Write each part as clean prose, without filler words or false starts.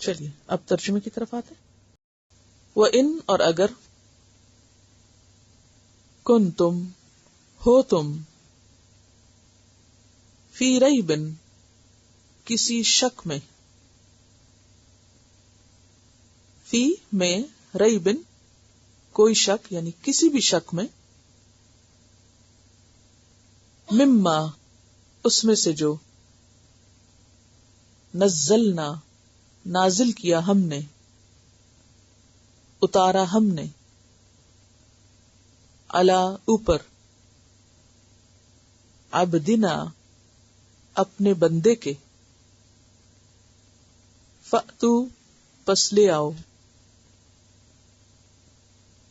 چلیے اب ترجمے کی طرف آتے. وَإِن اور اگر کنتم ہو تم فی ریب کسی شک میں، فی میں ریب کوئی شک یعنی کسی بھی شک میں، مما اس میں سے جو نزلنا نازل کیا ہم نے، اتارا ہم نے، علی اوپر، عبدنا اپنے بندے کے، فأتو پس لے آؤ،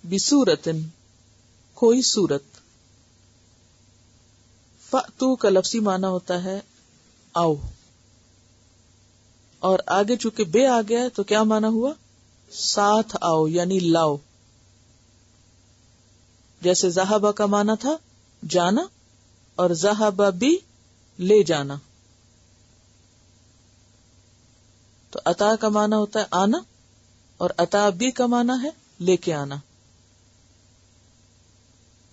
بصورتن کوئی صورت. فأتو کا لفظی معنی ہوتا ہے آؤ، اور آگے چونکہ بے آ گیا ہے تو کیا معنی ہوا؟ ساتھ آؤ یعنی لاؤ. جیسے ذہبہ کا معنی تھا جانا اور ذہبہ بھی لے جانا، تو عطا کا معنی ہوتا ہے آنا اور عطا بھی کا معنی ہے لے کے آنا.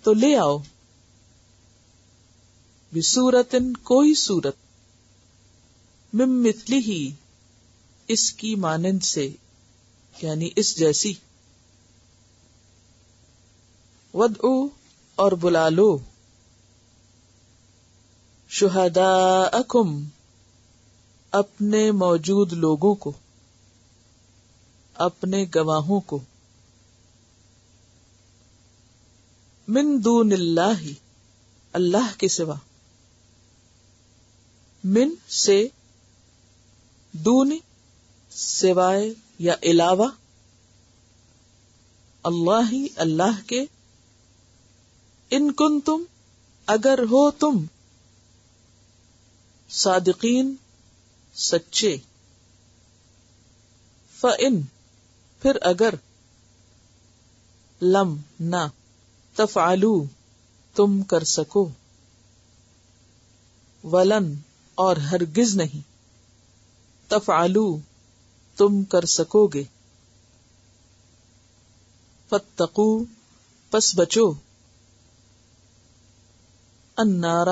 تو لے آؤ، بصورتن کوئی صورت، من مثلہ اس کی مانند سے یعنی اس جیسی، ودعو اور بلا لو، شہداءکم اپنے موجود لوگوں کو، اپنے گواہوں کو، من دون اللہ اللہ کے سوا، من سے، دون سوائے یا علاوہ، اللہ اللہ کے، ان کنتم اگر ہو تم، صادقین سچے، فإن پھر اگر، لم نہ، تفعلوا تم کر سکو، ولن اور ہرگز نہیں، تفعلوا تم کر سکو گے، فاتقوا پس بچو، النار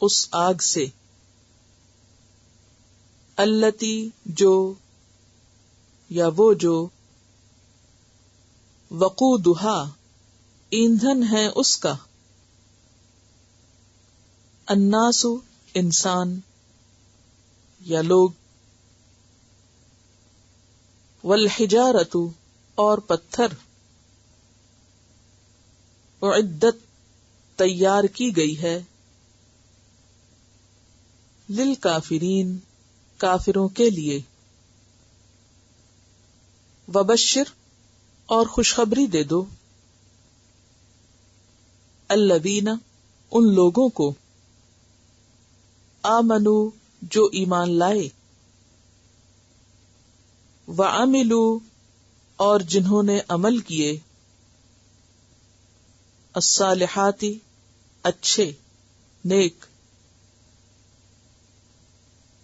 اس آگ سے، التی جو یا وہ جو، وقودہا ایندھن ہے اس کا، الناس انسان یا لوگ، والحجارۃ اور پتھر، اعدت تیار کی گئی ہے، للکافرین کافروں کے لیے، وبشر اور خوشخبری دے دو، الذین ان لوگوں کو، آمنو جو ایمان لائے، وعملوا اور جنہوں نے عمل کیے، الصالحات اچھے نیک،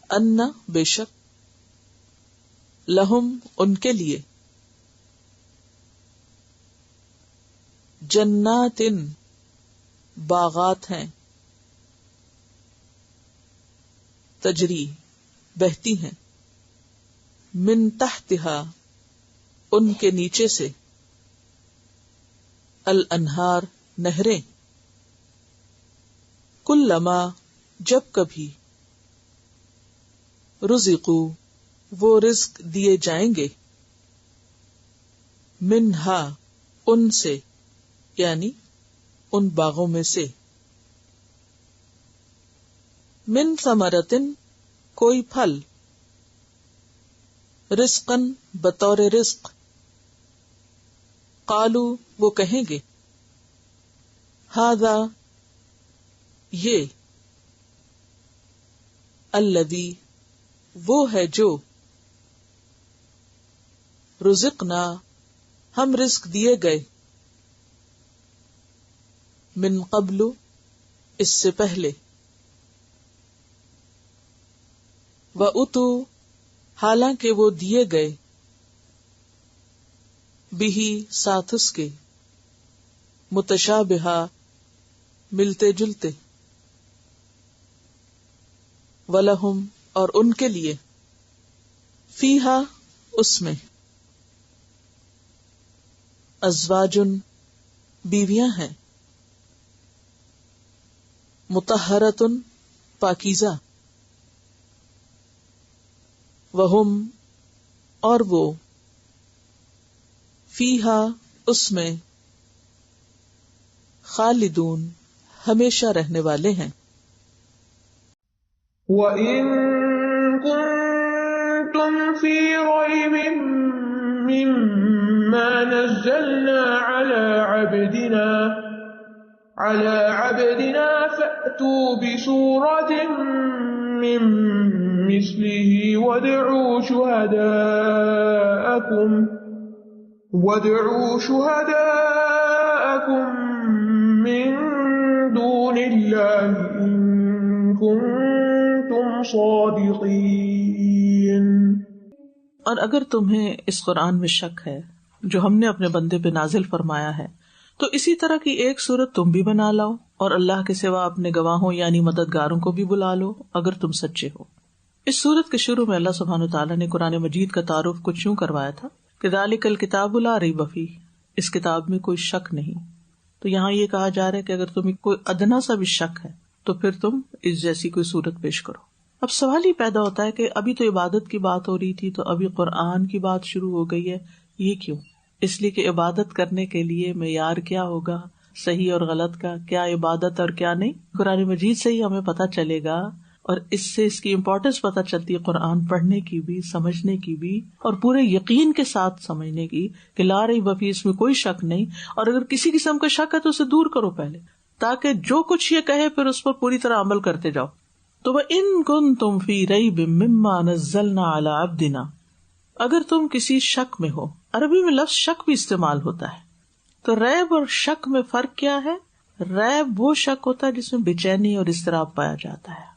ان بے شک، لہم ان کے لیے، جنات باغات ہیں، تجری بہتی ہیں، من تحتہا ان کے نیچے سے، الانہار نہریں، کلما جب کبھی، رزقو وہ رزق دیے جائیں گے، منہا ان سے یعنی ان باغوں میں سے، من ثمرتن کوئی پھل، رزقن بطور رزق، قالو وہ کہیں گے، ھذا یہ، الذی وہ ہے جو، رزقنا ہم رزق دیے گئے، من قبل اس سے پہلے، وَأُتُوا حالانکہ وہ دیے گئے بھی ساتھ اس کے متشابہا ملتے جلتے، وَلَهُمْ اور ان کے لیے، فیہا اس میں، ازواجن بیویاں ہیں، مطہرتن پاکیزہ، وہم اور وہ، فیہا اس میں، خالدون ہمیشہ رہنے والے ہیں۔ وَإِن كُنتُمْ فِي رَيْبٍ مِّمَّا نَزَّلْنَا عَلَى عَبْدِنَا فَأْتُوا بِسُورَةٍ مِّن مِّثْلِهِ وَادْعُوا شُهَدَاءَكُم مِّن دُونِ اللَّهِ إِن كُنتُمْ صَادِقِينَ۔ اور اگر تمہیں اس قرآن میں شک ہے جو ہم نے اپنے بندے پہ نازل فرمایا ہے، تو اسی طرح کی ایک صورت تم بھی بنا لاؤ، اور اللہ کے سوا اپنے گواہوں یعنی مددگاروں کو بھی بلا لو اگر تم سچے ہو۔ اس صورت کے شروع میں اللہ سبحانہ وتعالیٰ نے قرآن مجید کا تعارف کچھ یوں کروایا تھا کہ ذالک الکتاب لا ریب فیہ، اس کتاب میں کوئی شک نہیں۔ تو یہاں یہ کہا جا رہا ہے کہ اگر تمہیں کوئی ادنا سا بھی شک ہے تو پھر تم اس جیسی کوئی صورت پیش کرو۔ اب سوال ہی پیدا ہوتا ہے کہ ابھی تو عبادت کی بات ہو رہی تھی، تو ابھی قرآن کی بات شروع ہو گئی ہے، یہ کیوں؟ اس لیے کہ عبادت کرنے کے لیے معیار کیا ہوگا، صحیح اور غلط کا، کیا عبادت اور کیا نہیں، قرآن مجید سے ہی ہمیں پتہ چلے گا، اور اس سے اس کی امپورٹنس پتہ چلتی ہے قرآن پڑھنے کی بھی، سمجھنے کی بھی، اور پورے یقین کے ساتھ سمجھنے کی کہ لا ریب فیہ، اس میں کوئی شک نہیں، اور اگر کسی قسم کا شک ہے تو اسے دور کرو پہلے، تاکہ جو کچھ یہ کہے پھر اس پر پوری طرح عمل کرتے جاؤ۔ تو وَإِن كُنتُمْ فِي رَيْبٍ مِّمَّا نَزَّلْنَا عَلَىٰ عَبْدِنَا، اگر تم کسی شک میں ہو، عربی میں لفظ شک بھی استعمال ہوتا ہے، تو ریب اور شک میں فرق کیا ہے؟ ریب وہ شک ہوتا ہے جس میں بے چینی اور اضطراب پایا جاتا ہے،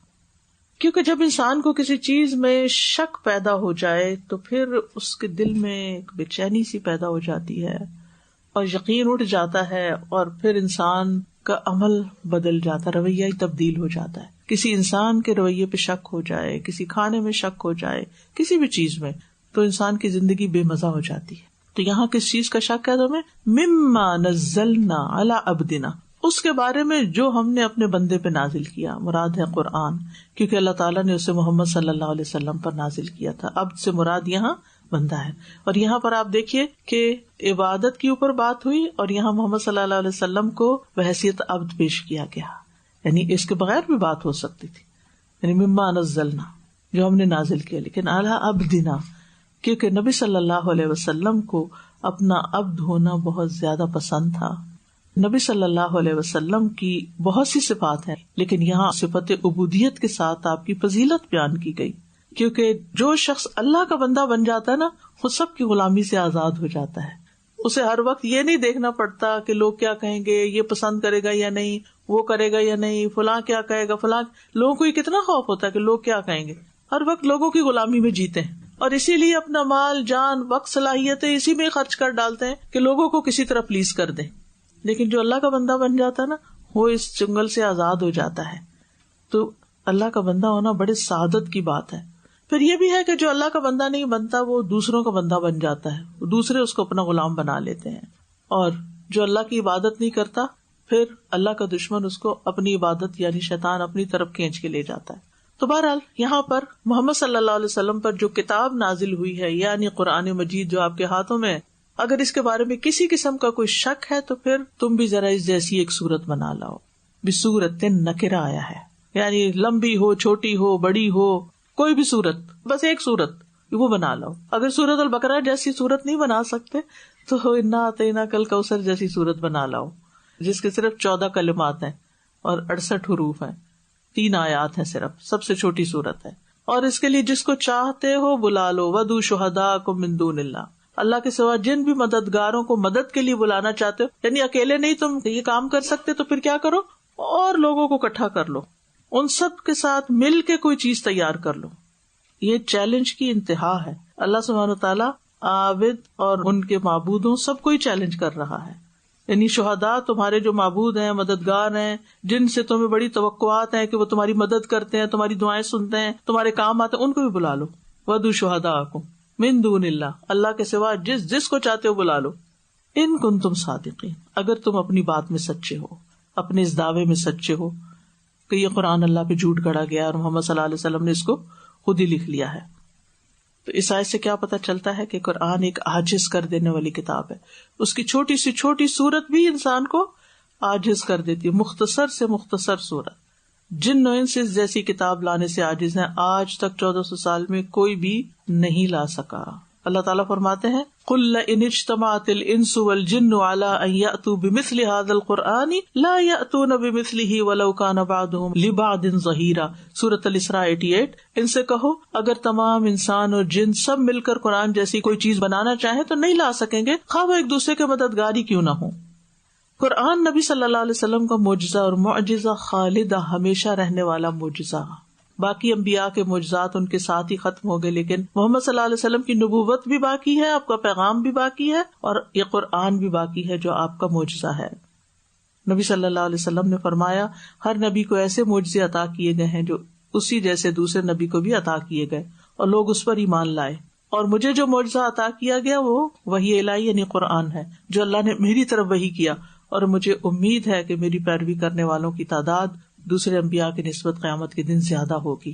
کیونکہ جب انسان کو کسی چیز میں شک پیدا ہو جائے تو پھر اس کے دل میں ایک بے چینی سی پیدا ہو جاتی ہے اور یقین اٹھ جاتا ہے، اور پھر انسان کا عمل بدل جاتا ہے، رویہ ہی تبدیل ہو جاتا ہے۔ کسی انسان کے رویے پہ شک ہو جائے، کسی کھانے میں شک ہو جائے، کسی بھی چیز میں، تو انسان کی زندگی بے مزہ ہو جاتی ہے۔ تو یہاں کس چیز کا شک ہے تمہیں؟ مما نزلنا علی عبدنا، اس کے بارے میں جو ہم نے اپنے بندے پہ نازل کیا، مراد ہے قرآن، کیونکہ اللہ تعالیٰ نے اسے محمد صلی اللہ علیہ وسلم پر نازل کیا تھا۔ عبد سے مراد یہاں بندہ ہے، اور یہاں پر آپ دیکھیے کہ عبادت کے اوپر بات ہوئی، اور یہاں محمد صلی اللہ علیہ وسلم کو بحیثیت عبد پیش کیا گیا، یعنی اس کے بغیر بھی بات ہو سکتی تھی، یعنی مما نزلنا جو ہم نے نازل کیا، لیکن علی عبدنا، کیونکہ نبی صلی اللہ علیہ وسلم کو اپنا عبد ہونا بہت زیادہ پسند تھا۔ نبی صلی اللہ علیہ وسلم کی بہت سی صفات ہیں، لیکن یہاں صفت عبودیت کے ساتھ آپ کی فضیلت بیان کی گئی، کیونکہ جو شخص اللہ کا بندہ بن جاتا ہے نا، وہ سب کی غلامی سے آزاد ہو جاتا ہے۔ اسے ہر وقت یہ نہیں دیکھنا پڑتا کہ لوگ کیا کہیں گے، یہ پسند کرے گا یا نہیں، وہ کرے گا یا نہیں، فلاں کیا کہے گا، فلاں لوگوں کو یہ کتنا خوف ہوتا ہے کہ لوگ کیا کہیں گے، ہر وقت لوگوں کی غلامی میں جیتے ہیں، اور اسی لیے اپنا مال، جان، وقت، صلاحیتیں اسی میں خرچ کر ڈالتے ہیں کہ لوگوں کو کسی طرح پلیز کر دیں۔ لیکن جو اللہ کا بندہ بن جاتا ہے نا، وہ اس چنگل سے آزاد ہو جاتا ہے۔ تو اللہ کا بندہ ہونا بڑے سعادت کی بات ہے۔ پھر یہ بھی ہے کہ جو اللہ کا بندہ نہیں بنتا وہ دوسروں کا بندہ بن جاتا ہے، دوسرے اس کو اپنا غلام بنا لیتے ہیں، اور جو اللہ کی عبادت نہیں کرتا پھر اللہ کا دشمن اس کو اپنی عبادت یعنی شیطان اپنی طرف کھینچ کے لے جاتا ہے۔ تو بہرحال یہاں پر محمد صلی اللہ علیہ وسلم پر جو کتاب نازل ہوئی ہے، یعنی قرآن مجید جو آپ کے ہاتھوں میں، اگر اس کے بارے میں کسی قسم کا کوئی شک ہے تو پھر تم بھی ذرا اس جیسی ایک صورت بنا لاؤ۔ بصورت نکرہ آیا ہے، یعنی لمبی ہو، چھوٹی ہو، بڑی ہو، کوئی بھی صورت، بس ایک صورت وہ بنا لاؤ۔ اگر سورۃ البقرہ جیسی صورت نہیں بنا سکتے تو انا اعطیناک الکوثر جیسی صورت بنا لاؤ، جس کے صرف 14 کلمات ہیں اور 68 حروف ہیں، 3 آیات ہیں صرف، سب سے چھوٹی صورت ہے۔ اور اس کے لیے جس کو چاہتے ہو بلا لو، وَدُّوا شُهَدَاءَكُم مِّن دُونِ اللَّهِ، اللہ کے سوا جن بھی مددگاروں کو مدد کے لیے بلانا چاہتے ہو، یعنی اکیلے نہیں تم یہ کام کر سکتے تو پھر کیا کرو، اور لوگوں کو اکٹھا کر لو، ان سب کے ساتھ مل کے کوئی چیز تیار کر لو۔ یہ چیلنج کی انتہا ہے. اللہ سبحانہ وتعالیٰ عابد اور ان کے معبودوں سب کو ہی چیلنج کر رہا ہے. یعنی شہداء تمہارے جو معبود ہیں، مددگار ہیں، جن سے تمہیں بڑی توقعات ہیں کہ وہ تمہاری مدد کرتے ہیں، تمہاری دعائیں سنتے ہیں، تمہارے کام آتے ہیں، ان کو بھی بلا لو. وَدُّوا شُهَدَاءَكُم مِن دُونِ اللَّهِ، اللہ کے سوا جس کو چاہتے ہو بلا لو. ان کنتم صادقین، اگر تم اپنی بات میں سچے ہو، اپنے اس دعوے میں سچے ہو کہ یہ قرآن اللہ پہ جھوٹ گڑا گیا اور محمد صلی اللہ علیہ وسلم نے اس کو خود ہی لکھ لیا ہے. تو اس آیت سے کیا پتہ چلتا ہے کہ قرآن ایک عاجز کر دینے والی کتاب ہے. اس کی چھوٹی سی چھوٹی صورت بھی انسان کو عاجز کر دیتی ہے. مختصر سے مختصر صورت جن و انس جیسی کتاب لانے سے عاجز ہیں. آج تک 1400 سال میں کوئی بھی نہیں لا سکا. اللہ تعالیٰ فرماتے ہیں قُلْ لَئِنِ اجْتَمَعَتِ الْإِنسُ وَالْجِنُّ عَلَىٰ أَن يَأْتُوا بِمِثْلِ هَٰذَا الْقُرْآنِ لَا يَأْتُونَ بِمِثْلِهِ وَلَوْ كَانَ بَعْضُهُمْ لِبَعْضٍ ظَهِيرًا. سورۃ الاسراء 88. ان سے کہو اگر تمام انسان اور جن سب مل کر قرآن جیسی کوئی چیز بنانا چاہیں تو نہیں لا سکیں گے، خواہ وہ ایک دوسرے کے مددگار ہی کیوں نہ ہوں. قرآن نبی صلی اللہ علیہ وسلم کا معجزہ اور معجزہ خالدہ، ہمیشہ رہنے والا معجزہ. باقی انبیاء کے معجزات ان کے ساتھ ہی ختم ہو گئے، لیکن محمد صلی اللہ علیہ وسلم کی نبوت بھی باقی ہے، آپ کا پیغام بھی باقی ہے، اور یہ قرآن بھی باقی ہے جو آپ کا معجزہ ہے. نبی صلی اللہ علیہ وسلم نے فرمایا ہر نبی کو ایسے معجزے عطا کیے گئے ہیں جو اسی جیسے دوسرے نبی کو بھی عطا کیے گئے اور لوگ اس پر ایمان لائے. اور مجھے جو معجزہ عطا کیا گیا وہ وحی الہی یعنی قرآن ہے جو اللہ نے میری طرف وحی کیا، اور مجھے امید ہے کہ میری پیروی کرنے والوں کی تعداد دوسرے انبیاء کی نسبت قیامت کے دن زیادہ ہوگی.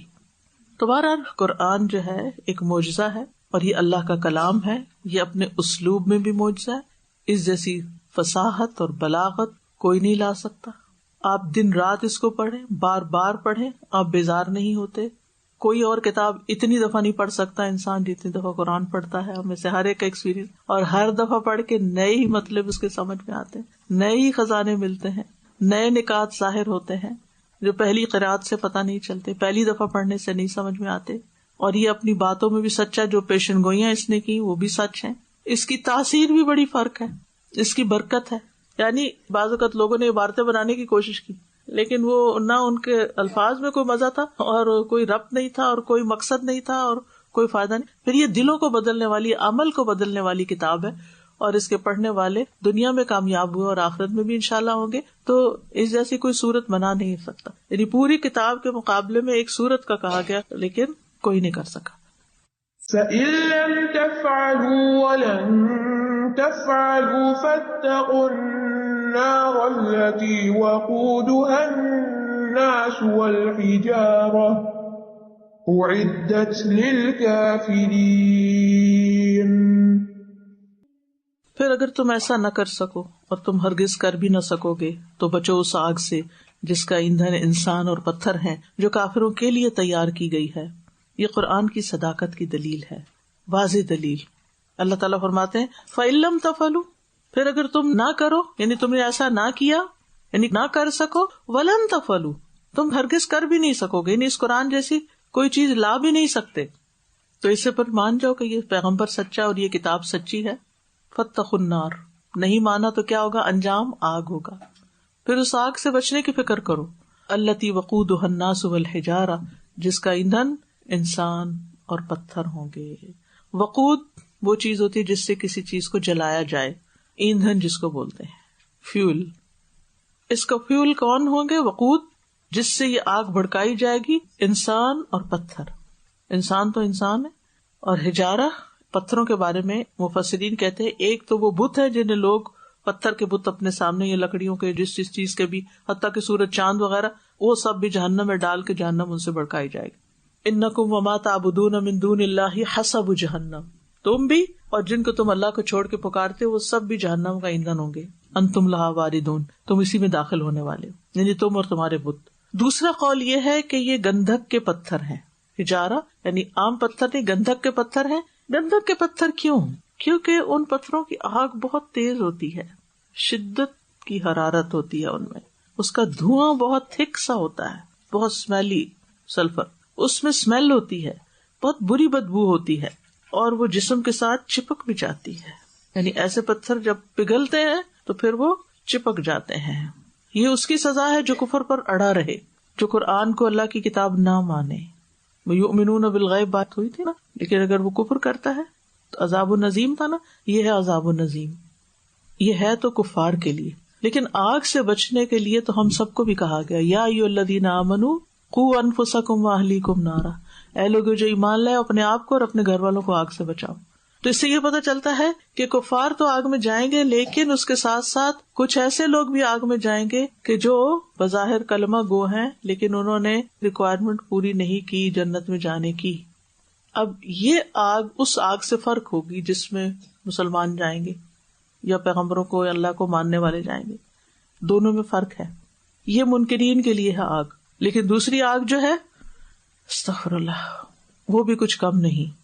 تو بہرحال قرآن جو ہے ایک معجزہ ہے، اور یہ اللہ کا کلام ہے. یہ اپنے اسلوب میں بھی معجزہ ہے. اس جیسی فصاحت اور بلاغت کوئی نہیں لا سکتا. آپ دن رات اس کو پڑھیں، بار بار پڑھیں، آپ بیزار نہیں ہوتے. کوئی اور کتاب اتنی دفعہ نہیں پڑھ سکتا انسان جتنی دفعہ قرآن پڑھتا ہے. ہمیں سے ہر ایک کا ایکسپیرینس، اور ہر دفعہ پڑھ کے نئے ہی مطلب اس کے سمجھ میں آتے ہیں، نئے ہی خزانے ملتے ہیں، نئے نکات ظاہر ہوتے ہیں جو پہلی قرأت سے پتہ نہیں چلتے، پہلی دفعہ پڑھنے سے نہیں سمجھ میں آتے. اور یہ اپنی باتوں میں بھی سچ ہے، جو پیشن گوئیاں اس نے کی وہ بھی سچ ہیں. اس کی تاثیر بھی بڑی فرق ہے، اس کی برکت ہے. یعنی بعض اوقات لوگوں نے عبارتیں بنانے کی کوشش کی، لیکن وہ نہ ان کے الفاظ میں کوئی مزہ تھا، اور کوئی ربط نہیں تھا، اور کوئی مقصد نہیں تھا، اور کوئی فائدہ نہیں. پھر یہ دلوں کو بدلنے والی، عمل کو بدلنے والی کتاب ہے، اور اس کے پڑھنے والے دنیا میں کامیاب ہوئے اور آخرت میں بھی انشاءاللہ ہوں گے. تو اس جیسی کوئی صورت بنا نہیں سکتا. یعنی پوری کتاب کے مقابلے میں ایک صورت کا کہا گیا، لیکن کوئی نہیں کر سکا. فَإِن لَّمْ تَفْعَلُوا وَلَن تَفْعَلُوا فَاتَّقُوا النَّارَ الَّتِي وَقُودُهَا النَّاسُ وَالْحِجَارَةُ أُعِدَّتْ لِلْكَافِرِينَ. پھر اگر تم ایسا نہ کر سکو اور تم ہرگز کر بھی نہ سکو گے تو بچو اس آگ سے جس کا ایندھن انسان اور پتھر ہیں، جو کافروں کے لیے تیار کی گئی ہے. یہ قرآن کی صداقت کی دلیل ہے، واضح دلیل. اللہ تعالیٰ فرماتے ہیں فَإِن لَّمْ تَفْعَلُوا، پھر اگر تم نہ کرو، یعنی تم نے ایسا نہ کیا، یعنی نہ کر سکو، وَلَن تَفْعَلُوا، تم ہرگز کر بھی نہیں سکو گے، یعنی اس قرآن جیسی کوئی چیز لا بھی نہیں سکتے. تو اس سے پر مان جاؤ کہ یہ پیغمبر سچا اور یہ کتاب سچی ہے. فَاتَّقُوا النَّارَ، نہیں مانا تو کیا ہوگا؟ انجام آگ ہوگا. پھر اس آگ سے بچنے کی فکر کرو. الَّتِي وَقُودُهَا النَّاسُ وَالْحِجَارَةُ، جس کا ایندھن انسان اور پتھر ہوں گے. وقود وہ چیز ہوتی ہے جس سے کسی چیز کو جلایا جائے، ایندھن جس کو بولتے ہیں، فیول. اس کا فیول کون ہوں گے؟ وقود، جس سے یہ آگ بھڑکائی جائے گی، انسان اور پتھر. انسان تو انسان ہے، اور حجارہ پتھروں کے بارے میں مفسرین کہتے ہیں ایک تو وہ بت ہے جنہیں لوگ پتھر کے بت اپنے سامنے یا لکڑیوں کے جس چیز کے بھی، حتیٰ کہ سورج چاند وغیرہ، وہ سب بھی جہنم میں ڈال کے جہنم ان سے بھڑکائی جائے گی. انکم وما تعبدون من دون اللہ حسب جہنم، تم بھی اور جن کو تم اللہ کو چھوڑ کے پکارتے وہ سب بھی جہنم کا ایندھن ہوں گے. انتم لہا واردون، تم اسی میں داخل ہونے والے ہو، یعنی تم اور تمہارے بت. دوسرا قول یہ ہے کہ یہ گندھک کے پتھر ہیں. حجارہ یعنی عام پتھر نہیں، گندھک کے پتھر ہیں. گندھک کے پتھر کیوں؟ کیونکہ ان پتھروں کی آگ بہت تیز ہوتی ہے، شدت کی حرارت ہوتی ہے ان میں، اس کا دھواں بہت تھک سا ہوتا ہے، بہت اسمیلی سلفر، اس میں اسمیل ہوتی ہے، بہت بری بدبو ہوتی ہے، اور وہ جسم کے ساتھ چپک بھی جاتی ہے. یعنی ایسے پتھر جب پگھلتے ہیں تو پھر وہ چپک جاتے ہیں. یہ اس کی سزا ہے جو کفر پر اڑا رہے، جو قرآن کو اللہ کی کتاب نہ مانے. یؤمنون بالغیب بات ہوئی تھی نا، لیکن اگر وہ کفر کرتا ہے تو عذاب النظیم تھا نا، یہ ہے عذاب النظیم، یہ ہے تو کفار کے لیے. لیکن آگ سے بچنے کے لیے تو ہم سب کو بھی کہا گیا یا ایھا الذین آمنوا قوا انفسکم واہلیکم نارا، اے لوگوں جو ایمان لائے اپنے آپ کو اور اپنے گھر والوں کو آگ سے بچاؤ. تو اس سے یہ پتہ چلتا ہے کہ کفار تو آگ میں جائیں گے، لیکن اس کے ساتھ ساتھ کچھ ایسے لوگ بھی آگ میں جائیں گے کہ جو بظاہر کلمہ گو ہیں لیکن انہوں نے ریکوائرمنٹ پوری نہیں کی جنت میں جانے کی. اب یہ آگ اس آگ سے فرق ہوگی جس میں مسلمان جائیں گے یا پیغمبروں کو یا اللہ کو ماننے والے جائیں گے، دونوں میں فرق ہے. یہ منکرین کے لیے ہے آگ، لیکن دوسری آگ جو ہے استغفر اللہ وہ بھی کچھ کم نہیں.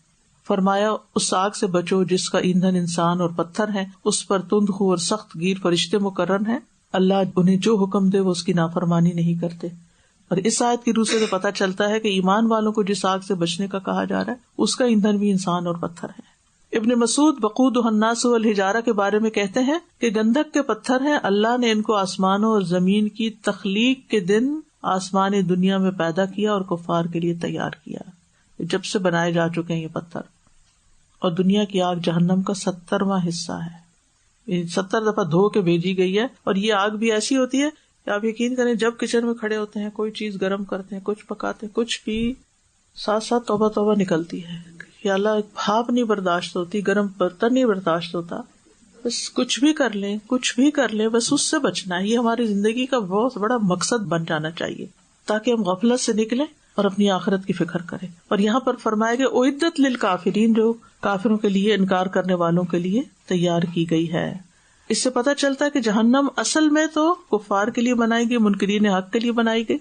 فرمایا اس آگ سے بچو جس کا ایندھن انسان اور پتھر ہے، اس پر تند خو اور سخت گیر فرشتے مقرر ہیں، اللہ انہیں جو حکم دے وہ اس کی نافرمانی نہیں کرتے. اور اس آیت کی روح سے تو پتہ چلتا ہے کہ ایمان والوں کو جس آگ سے بچنے کا کہا جا رہا ہے اس کا ایندھن بھی انسان اور پتھر ہے. ابن مسعود وقودہ الناس والحجارہ کے بارے میں کہتے ہیں کہ گندھک کے پتھر ہیں، اللہ نے ان کو آسمانوں اور زمین کی تخلیق کے دن آسمانی دنیا میں پیدا کیا اور کفار کے لیے تیار کیا. جب سے بنائے جا چکے ہیں یہ پتھر. اور دنیا کی آگ جہنم کا 70واں حصہ ہے، 70 دفعہ دھو کے بھیجی گئی ہے. اور یہ آگ بھی ایسی ہوتی ہے کہ آپ یقین کریں جب کچن میں کھڑے ہوتے ہیں کوئی چیز گرم کرتے ہیں کچھ پکاتے ہیں کچھ بھی ساتھ ساتھ توبہ توبہ نکلتی ہے. یا اللہ بھاپ نہیں برداشت ہوتی، گرم برتن نہیں برداشت ہوتا، بس کچھ بھی کر لیں بس اس سے بچنا ہے. یہ ہماری زندگی کا بہت بڑا مقصد بن جانا چاہیے تاکہ ہم غفلت سے نکلیں اور اپنی آخرت کی فکر کریں. اور یہاں پر فرمایا کہ اعدت للکافرین، جو کافروں کے لیے انکار کرنے والوں کے لیے تیار کی گئی ہے. اس سے پتہ چلتا ہے کہ جہنم اصل میں تو کفار کے لیے بنائی گئی، منکرین حق کے لیے بنائی گئی.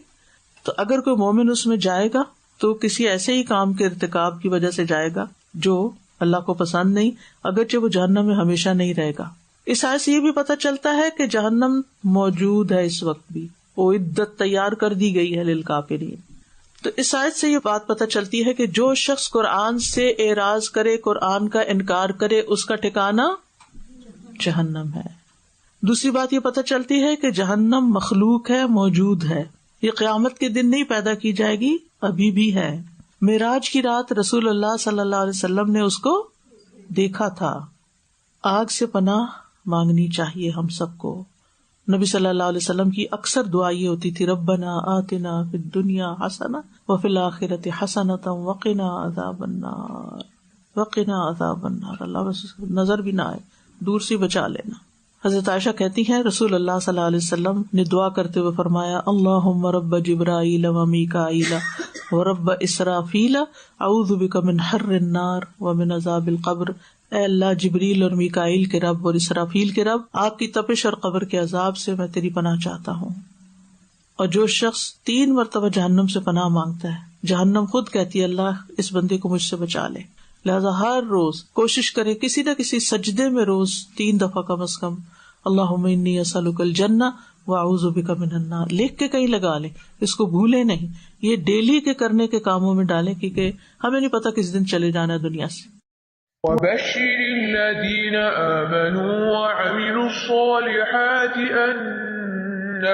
تو اگر کوئی مومن اس میں جائے گا تو کسی ایسے ہی کام کے ارتکاب کی وجہ سے جائے گا جو اللہ کو پسند نہیں، اگرچہ وہ جہنم میں ہمیشہ نہیں رہے گا. اس آیت سے یہ بھی پتہ چلتا ہے کہ جہنم موجود ہے اس وقت بھی، اعدت تیار کر دی گئی ہے للکافرین. تو اس آیت سے یہ بات پتہ چلتی ہے کہ جو شخص قرآن سے اعراض کرے، قرآن کا انکار کرے، اس کا ٹھکانہ جہنم ہے. دوسری بات یہ پتہ چلتی ہے کہ جہنم مخلوق ہے، موجود ہے، یہ قیامت کے دن نہیں پیدا کی جائے گی، ابھی بھی ہے. معراج کی رات رسول اللہ صلی اللہ علیہ وسلم نے اس کو دیکھا تھا. آگ سے پناہ مانگنی چاہیے ہم سب کو. نبی صلی اللہ علیہ وسلم کی اکثر دعا یہ ہوتی تھی، ربنا آتنا فی الدنیا حسنہ وفی الآخرۃ حسنۃ وقنا عذاب النار وقنا عذاب النار. اللہ بس نظر بھی نہ آئے، دور سے بچا لینا. حضرت عائشہ کہتی ہیں رسول اللہ صلی اللہ علیہ وسلم نے دعا کرتے ہوئے فرمایا، اللہم رب جبرائیل و میکائیل و رب اسرافیل اعوذ بک من حر النار ومن عذاب القبر. اے اللہ جبریل اور میکائیل کے رب اور اسرافیل کے رب، آگ کی تپش اور قبر کے عذاب سے میں تیری پناہ چاہتا ہوں. اور جو شخص 3 مرتبہ جہنم سے پناہ مانگتا ہے، جہنم خود کہتی ہے اللہ اس بندے کو مجھ سے بچا لے. لہذا ہر روز کوشش کرے کسی نہ کسی سجدے میں روز 3 دفعہ کم از کم اللہم انی اسألک الجنہ واعوذ بک من النار لکھ کے کہیں لگا لیں، اس کو بھولے نہیں. یہ ڈیلی کے کرنے کے کاموں میں ڈالیں کیونکہ ہمیں نہیں پتا کس دن چلے جانا ہے دنیا سے. وبشر الذین آمنوا وعملوا الصالحات ان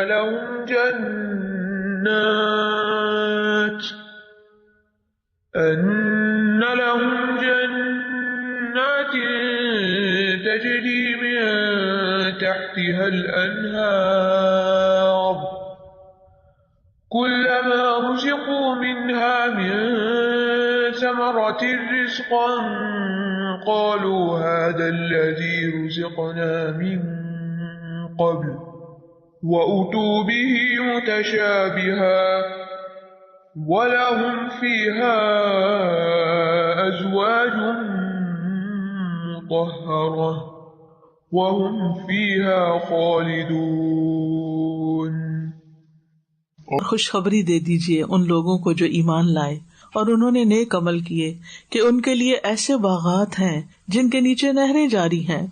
لهم جنات تجری من تحتها الانہار كلما رزقوا منها من ثمرة رزقا قالوا هذا الذي رزقنا من قبل وأتوا به متشابها وَلَهُمْ فِيهَا أَزْوَاجٌ مُطَهَّرَةٌ وَهُمْ فِيهَا خَالِدُونَ. اور خوشخبری دے دیجیے ان لوگوں کو جو ایمان لائے اور انہوں نے نیک عمل کیے کہ ان کے لیے ایسے باغات ہیں جن کے نیچے نہریں جاری ہیں.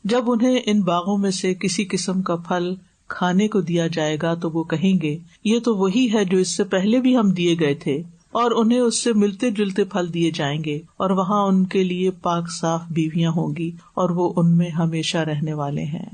جب انہیں ان باغوں میں سے کسی قسم کا پھل کھانے کو دیا جائے گا تو وہ کہیں گے یہ تو وہی ہے جو اس سے پہلے بھی ہم دیے گئے تھے، اور انہیں اس سے ملتے جلتے پھل دیے جائیں گے، اور وہاں ان کے لیے پاک صاف بیویاں ہوں گی اور وہ ان میں ہمیشہ رہنے والے ہیں.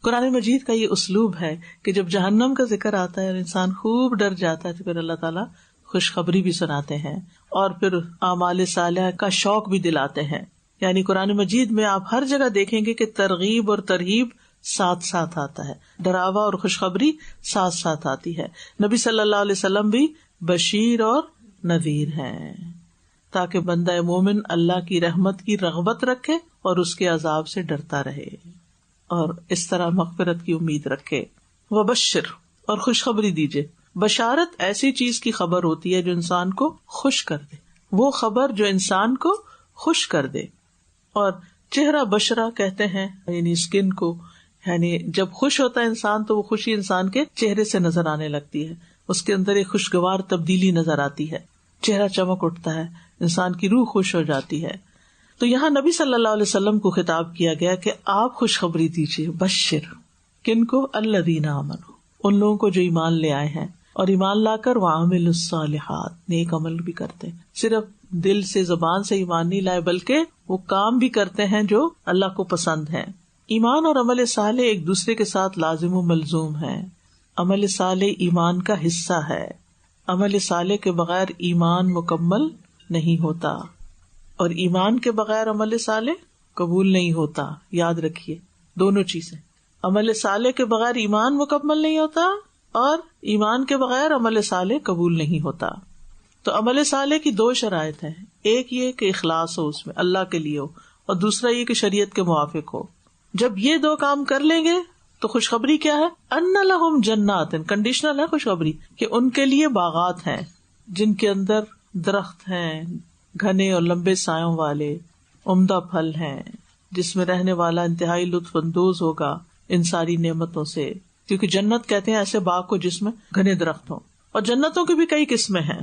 قرآن مجید کا یہ اسلوب ہے کہ جب جہنم کا ذکر آتا ہے اور انسان خوب ڈر جاتا ہے تو پھر اللہ تعالیٰ خوشخبری بھی سناتے ہیں اور پھر اعمال صالحہ کا شوق بھی دلاتے ہیں. یعنی قرآن مجید میں آپ ہر جگہ دیکھیں گے کہ ترغیب اور ترہیب ساتھ ساتھ آتا ہے، ڈراوا اور خوشخبری ساتھ ساتھ آتی ہے. نبی صلی اللہ علیہ وسلم بھی بشیر اور نذیر ہیں تاکہ بندہ مومن اللہ کی رحمت کی رغبت رکھے اور اس کے عذاب سے ڈرتا رہے اور اس طرح مغفرت کی امید رکھے. وبشر، اور خوشخبری دیجیے. بشارت ایسی چیز کی خبر ہوتی ہے جو انسان کو خوش کر دے، وہ خبر جو انسان کو خوش کر دے. اور چہرہ بشرہ کہتے ہیں یعنی اسکن کو، یعنی جب خوش ہوتا ہے انسان تو وہ خوشی انسان کے چہرے سے نظر آنے لگتی ہے، اس کے اندر ایک خوشگوار تبدیلی نظر آتی ہے، چہرہ چمک اٹھتا ہے، انسان کی روح خوش ہو جاتی ہے. تو یہاں نبی صلی اللہ علیہ وسلم کو خطاب کیا گیا کہ آپ خوشخبری دیجیے. بشر کن کو؟ الذین آمنوا، ان لوگوں کو جو ایمان لے آئے ہیں اور ایمان لا کر وعملوا الصالحات، نیک عمل بھی کرتے ہیں. صرف دل سے زبان سے ایمان نہیں لائے بلکہ وہ کام بھی کرتے ہیں جو اللہ کو پسند ہے. ایمان اور عمل صالح ایک دوسرے کے ساتھ لازم و ملزوم ہیں. عمل صالح ایمان کا حصہ ہے. عمل صالح کے بغیر ایمان مکمل نہیں ہوتا اور ایمان کے بغیر عمل صالح قبول نہیں ہوتا. یاد رکھیے دونوں چیزیں، عمل صالح کے بغیر ایمان مکمل نہیں ہوتا اور ایمان کے بغیر عمل صالح قبول نہیں ہوتا. تو عمل صالح کی دو شرائط ہیں، ایک یہ کہ اخلاص ہو، اس میں اللہ کے لیے ہو، اور دوسرا یہ کہ شریعت کے موافق ہو. جب یہ دو کام کر لیں گے تو خوشخبری کیا ہے؟ ان لہم جنات، کنڈیشنل ہے خوشخبری کہ ان کے لیے باغات ہیں جن کے اندر درخت ہیں گھنے اور لمبے سایوں والے، عمدہ پھل ہیں، جس میں رہنے والا انتہائی لطف اندوز ہوگا ان ساری نعمتوں سے. کیونکہ جنت کہتے ہیں ایسے باغ کو جس میں گھنے درخت ہوں. اور جنتوں کی بھی کئی قسمیں ہیں.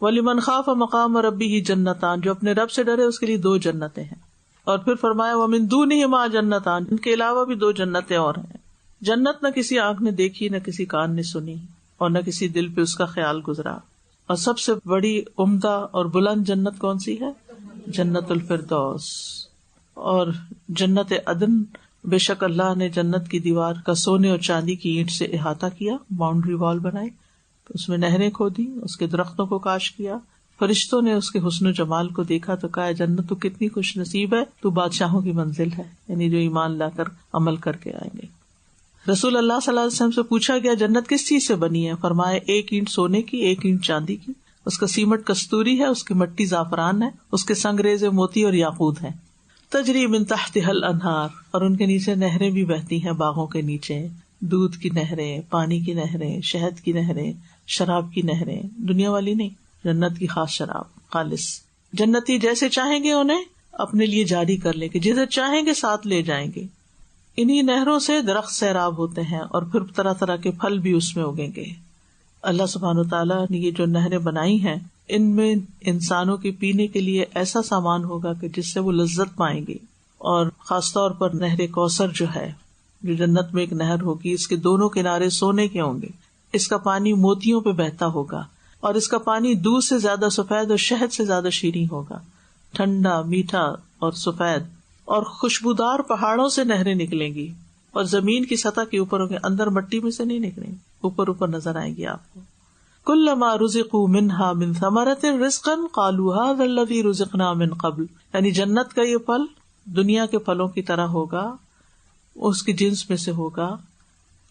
وَلِمَنْ خَافَ مَقَامَ رَبِّهِ جَنَّتَانِ، جو اپنے رب سے ڈرے اس کے لیے دو جنتیں ہیں. اور پھر فرمایا وَمِن دُونِهِمَا جَنَّتَانِ، ان کے علاوہ بھی دو جنتیں اور ہیں. جنت نہ کسی آنکھ نے دیکھی، نہ کسی کان نے سنی، اور نہ کسی دل پہ اس کا خیال گزرا. اور سب سے بڑی عمدہ اور بلند جنت کون سی ہے؟ جنت الفردوس. اور جنت عدن، بے شک اللہ نے جنت کی دیوار کا سونے اور چاندی کی اینٹ سے احاطہ کیا، باؤنڈری وال بنائی، اس میں نہریں کھودی، اس کے درختوں کو کاش کیا. فرشتوں نے اس کے حسن و جمال کو دیکھا تو کہا جنت تو کتنی خوش نصیب ہے، تو بادشاہوں کی منزل ہے، یعنی جو ایمان لا کر عمل کر کے آئیں گے. رسول اللہ صلی اللہ علیہ وسلم سے پوچھا گیا جنت کس چیز سے بنی ہے؟ فرمایا ایک اینٹ سونے کی، ایک اینٹ چاندی کی، اس کا سیمٹ کستوری ہے، اس کی مٹی زعفران ہے، اس کے سنگریزے موتی اور یاقوت ہیں. تجری من تحتها الانہار، اور ان کے نیچے نہریں بھی بہتی ہیں، باغوں کے نیچے دودھ کی نہریں، پانی کی نہریں، شہد کی نہریں، شراب کی نہریں، دنیا والی نہیں، جنت کی خاص شراب خالص. جنتی جیسے چاہیں گے انہیں اپنے لیے جاری کر لیں گے، جدھر چاہیں گے ساتھ لے جائیں گے. انہی نہروں سے درخت سیراب ہوتے ہیں اور پھر طرح طرح کے پھل بھی اس میں اگیں گے. اللہ سبحانہ وتعالیٰ نے یہ جو نہریں بنائی ہیں ان میں انسانوں کے پینے کے لیے ایسا سامان ہوگا کہ جس سے وہ لذت پائیں گے. اور خاص طور پر نہر کوثر جو ہے، جو جنت میں ایک نہر ہوگی، اس کے دونوں کنارے سونے کے ہوں گے، اس کا پانی موتیوں پہ بہتا ہوگا اور اس کا پانی دودھ سے زیادہ سفید اور شہد سے زیادہ شیریں ہوگا، ٹھنڈا، میٹھا اور سفید. اور خوشبودار پہاڑوں سے نہریں نکلیں گی اور زمین کی سطح کے اوپر ہوں گے، اندر مٹی میں سے نہیں نکلیں گے، اوپر اوپر نظر آئیں گی آپ کو. کلما رزقوا منہا من ثمرۃ رزقا قالوا ھذا الذی رزقنا من قبل، یعنی جنت کا یہ پھل دنیا کے پھلوں کی طرح ہوگا، اس کی جنس میں سے ہوگا،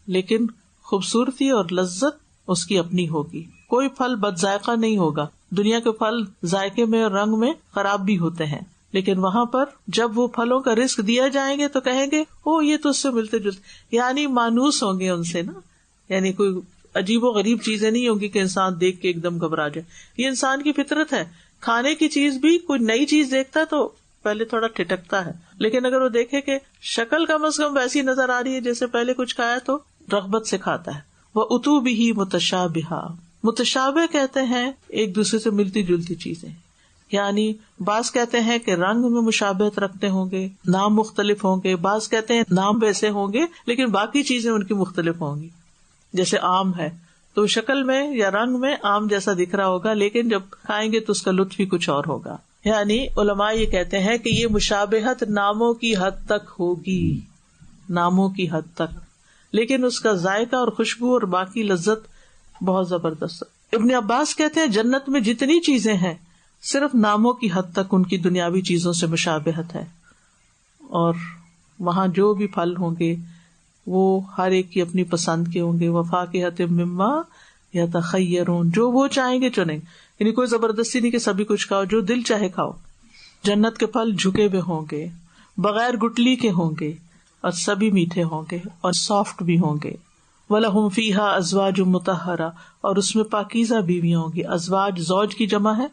لیکن خوبصورتی اور لذت اس کی اپنی ہوگی. کوئی پھل بد ذائقہ نہیں ہوگا. دنیا کے پھل ذائقے میں اور رنگ میں خراب بھی ہوتے ہیں، لیکن وہاں پر جب وہ پھلوں کا رزق دیا جائیں گے تو کہیں گے او یہ تو اس سے ملتے جلتے، یعنی مانوس ہوں گے ان سے نا. یعنی کوئی عجیب و غریب چیزیں نہیں ہوں گی کہ انسان دیکھ کے ایک دم گھبرا جائے. یہ انسان کی فطرت ہے. کھانے کی چیز بھی کوئی نئی چیز دیکھتا ہے تو پہلے تھوڑا ٹھٹکتا ہے، لیکن اگر وہ دیکھے کہ شکل کم از کم ویسی نظر آ رہی ہے جیسے پہلے کچھ کھایا تو رغبت سے کھاتا ہے. وہ بھی متشابہہ، متشابہ کہتے ہیں ایک دوسرے سے ملتی جلتی چیزیں. یعنی بعض کہتے ہیں کہ رنگ میں مشابہت رکھتے ہوں گے، نام مختلف ہوں گے، بعض کہتے ہیں نام ویسے ہوں گے لیکن باقی چیزیں ان کی مختلف ہوں گی. جیسے آم ہے تو شکل میں یا رنگ میں آم جیسا دکھ رہا ہوگا، لیکن جب کھائیں گے تو اس کا لطف ہی کچھ اور ہوگا. یعنی علماء یہ کہتے ہیں کہ یہ مشابہت ناموں کی حد تک ہوگی، ناموں کی حد تک، لیکن اس کا ذائقہ اور خوشبو اور باقی لذت بہت زبردست. ابن عباس کہتے ہیں جنت میں جتنی چیزیں ہیں صرف ناموں کی حد تک ان کی دنیاوی چیزوں سے مشابہت ہے، اور وہاں جو بھی پھل ہوں گے وہ ہر ایک کی اپنی پسند کے ہوں گے. وفاکہۃ مما یتخیرون، جو وہ چاہیں گے چنیں، یعنی کوئی زبردستی نہیں کہ سبھی کچھ کھاؤ، جو دل چاہے کھاؤ. جنت کے پھل جھکے ہوئے ہوں گے، بغیر گٹلی کے ہوں گے، اور سبھی میٹھے ہوں گے اور سافٹ بھی ہوں گے. وَلَهُمْ فِيهَا أَزْوَاجٌ مُطَهَّرَةٌ، اور اس میں پاکیزہ بیویاں ہوں گی. ازواج زوج کی جمع ہے،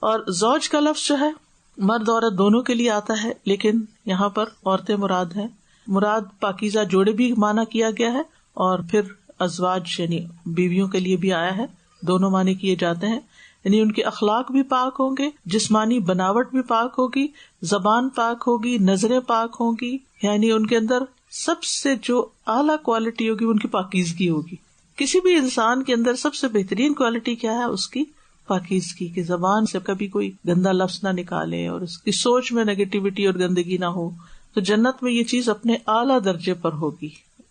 اور زوج کا لفظ جو ہے مرد عورت دونوں کے لیے آتا ہے، لیکن یہاں پر عورتیں مراد ہیں. مراد پاکیزہ جوڑے بھی معنی کیا گیا ہے، اور پھر ازواج یعنی بیویوں کے لیے بھی آیا ہے، دونوں معنی کیے جاتے ہیں. یعنی ان کے اخلاق بھی پاک ہوں گے، جسمانی بناوٹ بھی پاک ہوگی، زبان پاک ہوگی، نظریں پاک ہوں گی، یعنی ان کے اندر سب سے جو اعلیٰ کوالٹی ہوگی ان کی پاکیزگی ہوگی. کسی بھی انسان کے اندر سب سے بہترین کوالٹی کیا ہے؟ اس کی پاکیزگی، کی زبان سے کبھی کوئی گندا لفظ نہ نکالے اور اس کی سوچ میں نیگیٹیوٹی اور گندگی نہ ہو. تو جنت میں یہ چیز اپنے اعلیٰ درجے پر ہوگی.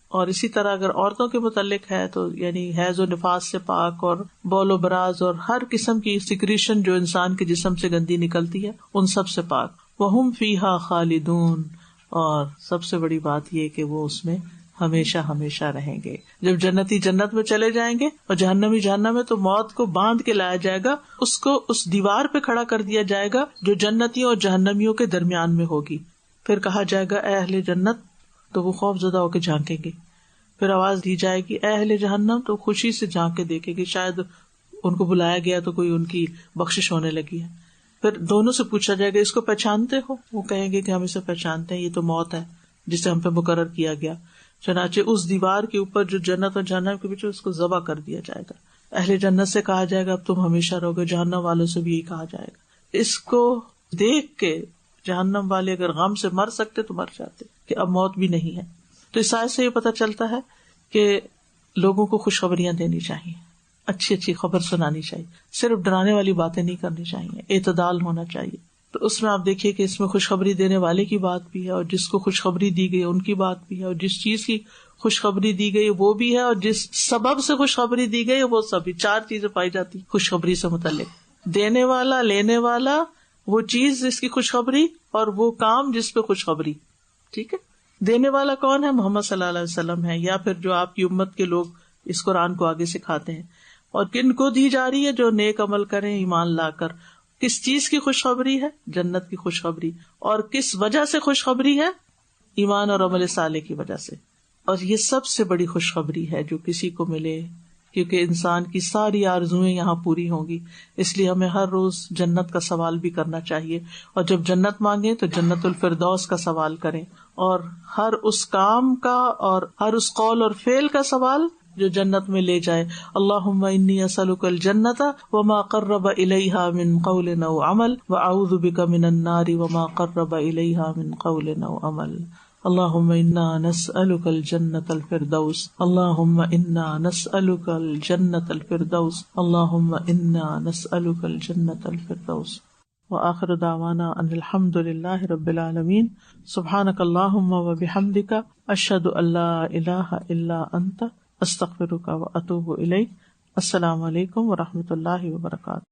اور اسی طرح اگر عورتوں کے متعلق ہے تو یعنی حیض و نفاس سے پاک، اور بول و براز اور ہر قسم کی سیکریشن جو انسان کے جسم سے گندی نکلتی ہے ان سب سے پاک. وَهُمْ فِيهَا خَالِدُونَ، اور سب سے بڑی بات یہ کہ وہ اس میں ہمیشہ ہمیشہ رہیں گے. جب جنتی جنت میں چلے جائیں گے اور جہنمی جہنم میں، تو موت کو باندھ کے لایا جائے گا، اس کو اس دیوار پہ کھڑا کر دیا جائے گا جو جنتیوں اور جہنمیوں کے درمیان میں ہوگی. پھر کہا جائے گا اے اہل جنت، تو وہ خوف زدہ ہو کے جھانکیں گے. پھر آواز دی جائے گی اے اہل جہنم، تو خوشی سے جھانک کے دیکھیں گے، شاید ان کو بلایا گیا تو کوئی ان کی بخشش ہونے لگی ہے. پھر دونوں سے پوچھا جائے گا اس کو پہچانتے ہو؟ وہ کہیں گے کہ ہم اسے پہچانتے ہیں، یہ تو موت ہے جسے ہم پہ مقرر کیا گیا. چنانچہ اس دیوار کے اوپر جو جنت اور جہنم کے پیچھے، اس کو ذبح کر دیا جائے گا. اہل جنت سے کہا جائے گا اب تم ہمیشہ رہو گے، جہنم والوں سے بھی یہی کہا جائے گا. اس کو دیکھ کے جہنم والے اگر غم سے مر سکتے تو مر جاتے کہ اب موت بھی نہیں ہے. تو اس آیت سے یہ پتہ چلتا ہے کہ لوگوں کو خوشخبریاں دینی چاہیے، اچھی اچھی خبر سنانی چاہیے، صرف ڈرانے والی باتیں نہیں کرنی چاہیے، اعتدال ہونا چاہیے. تو اس میں آپ دیکھیے کہ اس میں خوشخبری دینے والے کی بات بھی ہے، اور جس کو خوشخبری دی گئی ان کی بات بھی ہے، اور جس چیز کی خوشخبری دی گئی وہ بھی ہے، اور جس سبب سے خوشخبری دی گئی وہ سبھی. 4 چیزیں پائی جاتی خوشخبری سے متعلق: دینے والا، لینے والا، وہ چیز جس کی خوشخبری، اور وہ کام جس پہ خوشخبری. ٹھیک ہے، دینے والا کون ہے؟ محمد صلی اللہ علیہ وسلم ہے، یا پھر جو آپ کی امت کے لوگ اس قرآن کو آگے سکھاتے ہیں. اور کن کو دی جا رہی ہے؟ جو نیک عمل کریں ایمان لا کر. کس چیز کی خوشخبری ہے؟ جنت کی خوشخبری. اور کس وجہ سے خوشخبری ہے؟ ایمان اور عمل صالح کی وجہ سے. اور یہ سب سے بڑی خوشخبری ہے جو کسی کو ملے، کیونکہ انسان کی ساری آرزویں یہاں پوری ہوں گی. اس لیے ہمیں ہر روز جنت کا سوال بھی کرنا چاہیے، اور جب جنت مانگیں تو جنت الفردوس کا سوال کریں، اور ہر اس کام کا اور ہر اس قول اور فعل کا سوال جو جنت میں لے جائے. اللہم انی اسألک الجنۃ وما قرب الیہا من قول او عمل واعوذ بک من النار وما قرب الیہا من قول او عمل. اللہم انا نسألک الجنۃ الفردوس، اللہم انا نسألک الجنۃ الفردوس، اللہم انا نسألک الجنۃ الفردوس. وآخر دعوانا ان الحمد للہ رب العالمین. سبحانک اللہم وبحمدک، اشہد ان لا الہ الا انت، استغفرک واتوب الیک. السلام علیکم ورحمۃ اللہ وبرکاتہ.